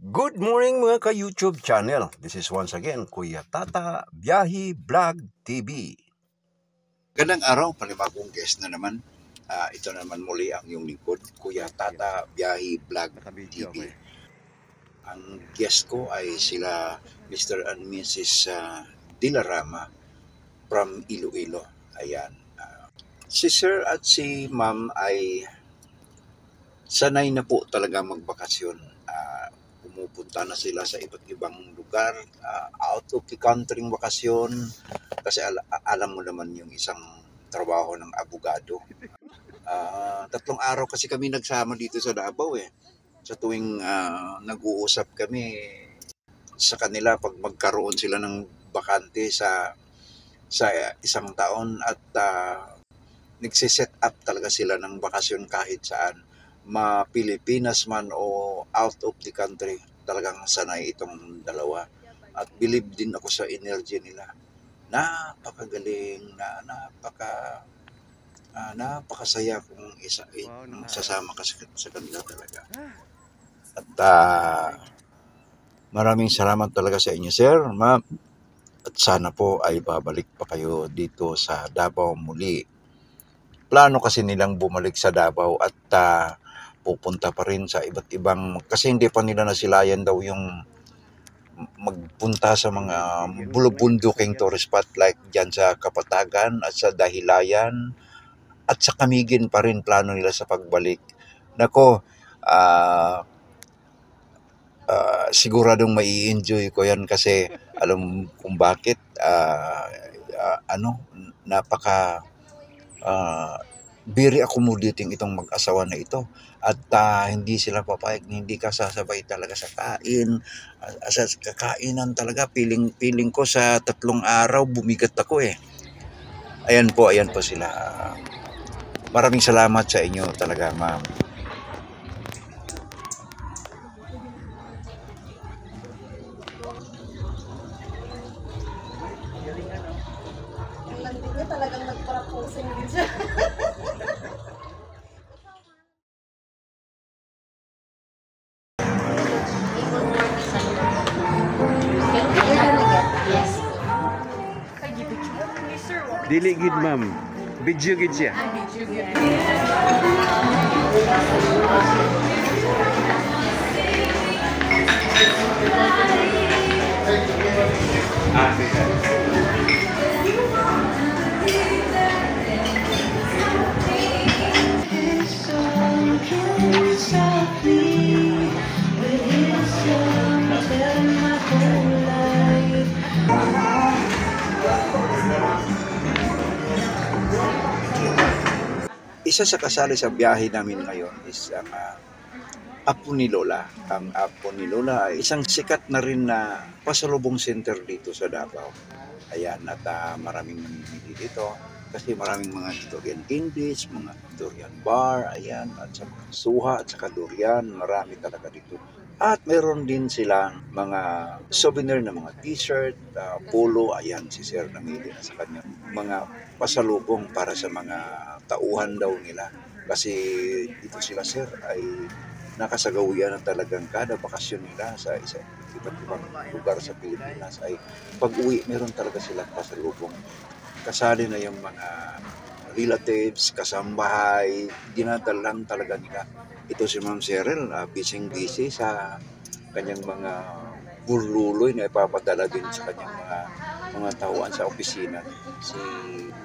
Good morning mga ka-YouTube channel. This is once again Kuya Tata Biyahe Vlog TV. Gandang araw, panibagong guest na naman. Ito naman muli ang iyong lingkod, Kuya Tata Biyahe Vlog TV. Ang guest ko ay sila Mr. and Mrs. Dilarama from Iloilo. Ayan. Si Sir at si Ma'am ay sanay na po talaga magbakasyon. Pumupunta na sila sa iba't ibang lugar, out of the country bakasyon. Kasi alam mo naman yung isang trabaho ng abogado. 3 araw kasi kami nagsama dito sa Davao Sa tuwing nag-uusap kami sa kanila pag magkaroon sila ng bakante sa isang taon at nagsiset up talaga sila ng bakasyon kahit saan. Pilipinas man o out of the country, talagang sanay itong dalawa. At believe din ako sa energy nila. Napakagaling, napakasaya kung sasama ka sa kanila talaga. At maraming salamat talaga sa inyo, Sir, Ma'am. At sana po ay babalik pa kayo dito sa Davao muli. Plano kasi nilang bumalik sa Davao at pupunta pa rin sa iba't ibang, kasi hindi pa nila nasilayan daw yung magpunta sa mga bulubunduking tourist spot like dyan sa Kapatagan at sa Dahilayan at sa Camiguin pa rin plano nila sa pagbalik. Nako, siguradong mai-enjoy ko yan kasi alam kung bakit napaka very accommodating itong mag-asawa na ito at hindi sila papayag, hindi ka sasabay talaga sa kain, sa kakainan talaga. Feeling ko sa 3 araw bumigat ako Ayan po sila. Maraming salamat sa inyo talaga, Ma'am. Talagang nagproposing din siya. Dili gid ma'am. Video gid siya. Isa sa kasali sa biyahe namin ngayon is ang Apo ni Lola. Ang Apo ni Lola ay isang sikat na rin na pasalubong center dito sa Davao. Ayan, at maraming namimili dito kasi maraming mga durian candies, mga durian bar, ayan, at sa suha at saka durian, marami talaga dito. At meron din silang mga souvenir na mga t-shirt, polo, ayan, si Sir namili na sa kanya. Mga pasalubong para sa mga tauhan daw nila. Kasi dito sila, Sir, ay nakasagawian na talagang kada bakasyon nila sa iba't ibang lugar sa Pilipinas ay pag-uwi meron talaga silang pasalubong. Kasali na yung mga relatives, kasambahay, dinadalan talaga nila. Ito si Ma'am Cheryl, busy sa kanyang mga burluloy na ipapadala din sa kanyang mga tauhan sa opisina. Si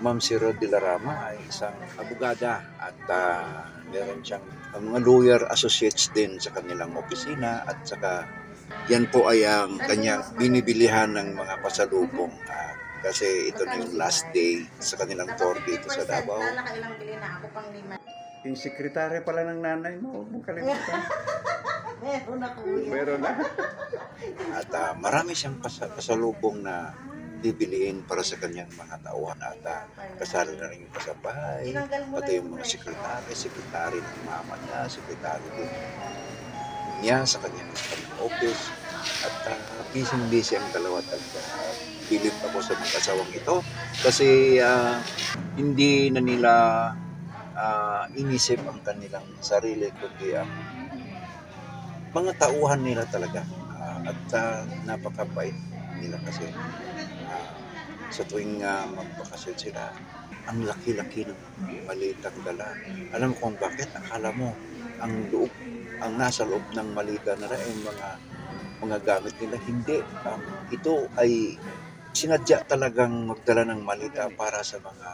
Ma'am Cheryl Dilarama ay isang abogada at meron siyang mga lawyer associates din sa kanilang opisina at saka yan po ay ang kanyang binibilihan ng mga pasalubong kasi ito na yung last day sa kanilang tour dito sa Davao. Yung sekretary pala ng nanay mo, huwag mong kalimutan. Meron ako. Meron na. At marami siyang pasalubong na bibiliin para sa kanyang mga tauhan at kasali na rin yung kasambahay, pati yung mga sekretary ng mama niya, sekretary din niya sa kanyang office at busy ang dalawa at pilit ako sa mga kasawang ito kasi hindi na nila inisip ang kanilang sarili kundi ang mga tauhan nila talaga. At napakabait nila kasi sa tuwing magbakasyon sila, ang laki-laki ng malitang dala. Alam mo kung bakit? Akala mo, ang nasa loob ng malita nila ay mga gamit nila. Hindi. Ito ay sinadya talagang magdala ng malita para sa mga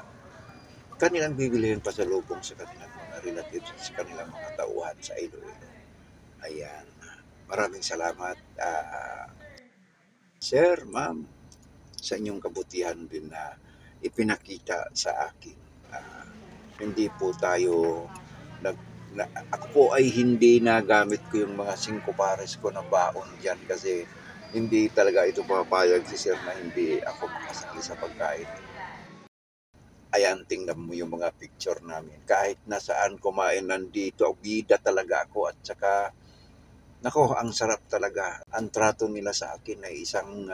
kanilang bibilihin pa sa lubong sa kanilang mga relatives, sa kanilang mga tauhan sa Iloilo. Ayan. Maraming salamat, Sir, Ma'am, sa inyong kabutihan din na ipinakita sa akin. Hindi po tayo ako po ay hindi nagamit ko yung mga 5 pares ko na baon diyan kasi hindi talaga ito papayag si Sir na hindi ako makasali sa pagkain. Ayan, tingnan mo yung mga picture namin. Kahit nasaan kumain, nandito, bida talaga ako at saka nako, ang sarap talaga. Ang trato nila sa akin ay isang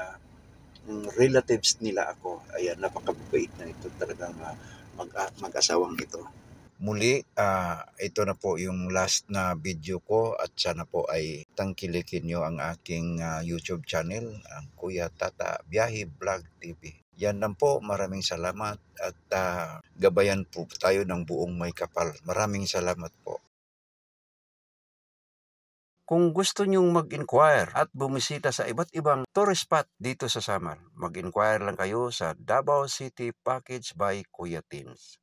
relatives nila ako. Ayan, napakabait na ito talagang mag-asawang ito. Muli, ito na po yung last na video ko at sana po ay tangkilikin nyo ang aking YouTube channel, ang Kuya Tata Biyahe Vlog TV. Yan lang po, maraming salamat at gabayan po tayo ng buong may kapal. Maraming salamat po. Kung gusto nyong mag-inquire at bumisita sa iba't ibang tourist spot dito sa Samar, mag-inquire lang kayo sa Davao City Package by Kuya Tins.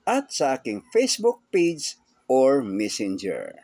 At sa aking Facebook page or Messenger.